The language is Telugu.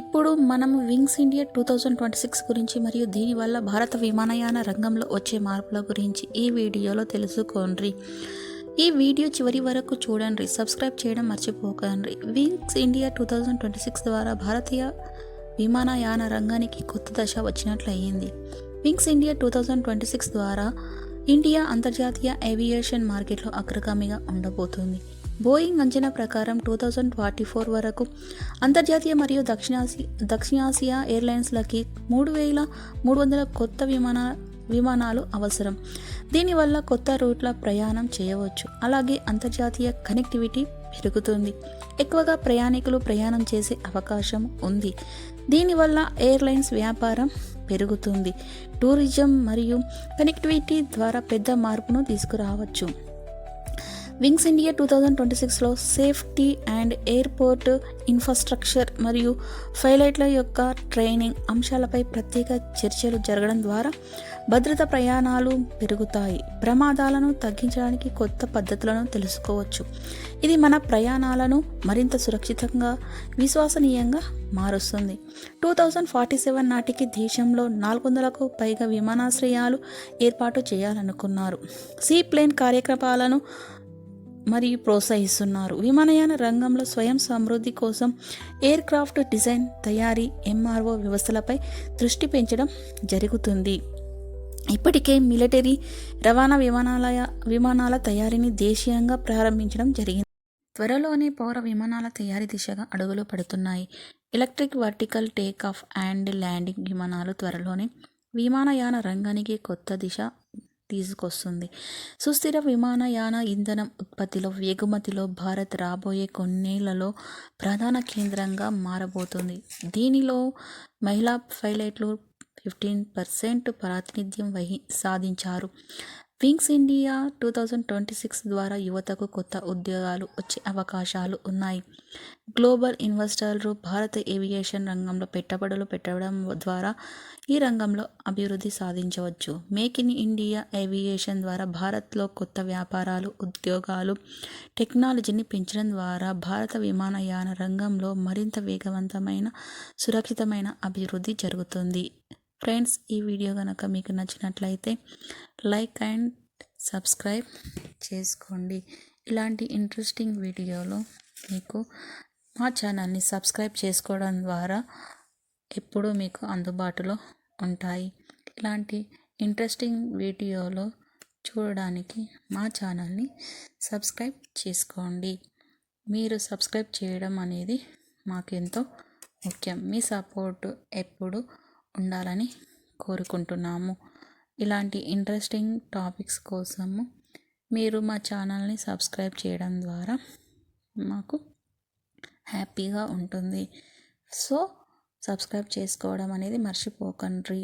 ఇప్పుడు మనం వింగ్స్ ఇండియా 2026 గురించి మరియు దీనివల్ల భారత విమానయాన రంగంలో వచ్చే మార్పుల గురించి ఈ వీడియోలో తెలుసుకోండి. ఈ వీడియో చివరి వరకు చూడండి. సబ్స్క్రైబ్ చేయడం మర్చిపోకండి. వింగ్స్ ఇండియా 2026 ద్వారా భారతీయ విమానయాన రంగానికి కొత్త దశ వచ్చినట్లయింది. వింగ్స్ ఇండియా 2026 ద్వారా ఇండియా అంతర్జాతీయ ఏవియేషన్ మార్కెట్లో అగ్రగామిగా ఉండబోతుంది. బోయింగ్ అంచనా ప్రకారం 2044 వరకు అంతర్జాతీయ మరియు దక్షిణాసియా ఎయిర్లైన్స్లకి 3,300 కొత్త విమానాలు అవసరం. దీనివల్ల కొత్త రూట్ల ప్రయాణం చేయవచ్చు. అలాగే అంతర్జాతీయ కనెక్టివిటీ పెరుగుతుంది. ఎక్కువగా ప్రయాణికులు ప్రయాణం చేసే అవకాశం ఉంది. దీనివల్ల ఎయిర్లైన్స్ వ్యాపారం పెరుగుతుంది. టూరిజం మరియు కనెక్టివిటీ ద్వారా పెద్ద మార్పును తీసుకురావచ్చు. వింగ్స్ ఇండియా 2026లో సేఫ్టీ అండ్ ఎయిర్పోర్ట్ ఇన్ఫ్రాస్ట్రక్చర్ మరియు పైలట్ల యొక్క ట్రైనింగ్ అంశాలపై ప్రత్యేక చర్చలు జరగడం ద్వారా భద్రతా ప్రయాణాలు పెరుగుతాయి. ప్రమాదాలను తగ్గించడానికి కొత్త పద్ధతులను తెలుసుకోవచ్చు. ఇది మన ప్రయాణాలను మరింత సురక్షితంగా, విశ్వసనీయంగా మారుస్తుంది. 2047 నాటికి దేశంలో 400కు పైగా విమానాశ్రయాలు ఏర్పాటు చేయాలనుకున్నారు. సీప్లేన్ కార్యకలాపాలను మరియు ప్రోత్సహిస్తున్నారు. విమానయాన రంగంలో స్వయం సమృద్ధి కోసం ఎయిర్ క్రాఫ్ట్ డిజైన్, తయారీ, ఎంఆర్ఓ వ్యవస్థలపై దృష్టి పెంచడం జరుగుతుంది. ఇప్పటికే మిలిటరీ రవాణా విమానాల తయారీని దేశీయంగా ప్రారంభించడం జరిగింది. త్వరలోనే పౌర విమానాల తయారీ దిశగా అడుగులు పడుతున్నాయి. Electric vertical take off and landing విమానాలు త్వరలోనే విమానయాన రంగానికి కొత్త దిశ తీసుకొస్తుంది. సుస్థిర విమానయాన ఇంధనం ఉత్పత్తిలో, ఎగుమతిలో భారత్ రాబోయే కొన్నేళ్లలో ప్రధాన కేంద్రంగా మారబోతుంది. దీనిలో మహిళా పైలట్లు 15% ప్రాతినిధ్యం సాధించారు. వింగ్స్ ఇండియా 2026 ద్వారా యువతకు కొత్త ఉద్యోగాలు వచ్చే అవకాశాలు ఉన్నాయి. గ్లోబల్ ఇన్వెస్టర్లు భారత ఏవియేషన్ రంగంలో పెట్టుబడులు పెట్టడం ద్వారా ఈ రంగంలో అభివృద్ధి సాధించవచ్చు. మేక్ ఇన్ ఇండియా ఏవియేషన్ ద్వారా భారత్లో కొత్త వ్యాపారాలు, ఉద్యోగాలు, టెక్నాలజీని పెంచడం ద్వారా భారత విమానయాన రంగంలో మరింత వేగవంతమైన, సురక్షితమైన అభివృద్ధి జరుగుతుంది. ఫ్రెండ్స్, ఈ వీడియో కనుక మీకు నచ్చినట్లయితే లైక్ అండ్ సబ్స్క్రైబ్ చేసుకోండి. ఇలాంటి ఇంట్రెస్టింగ్ వీడియోలు మీకు మా ఛానల్ని సబ్స్క్రైబ్ చేసుకోవడం ద్వారా ఎప్పుడూ మీకు అందుబాటులో ఉంటాయి. ఇలాంటి ఇంట్రెస్టింగ్ వీడియోలు చూడడానికి మా ఛానల్ని సబ్స్క్రైబ్ చేసుకోండి. మీరు సబ్స్క్రైబ్ చేయడం అనేది మాకెంతో ముఖ్యం. మీ సపోర్ట్ ఎప్పుడు ఉండాలని కోరుకుంటున్నాము. ఇలాంటి ఇంట్రెస్టింగ్ టాపిక్స్ కోసము మీరు మా ఛానల్ని సబ్స్క్రైబ్ చేయడం ద్వారా మాకు హ్యాపీగా ఉంటుంది. సో సబ్స్క్రైబ్ చేసుకోవడం అనేది మర్చిపోకండి.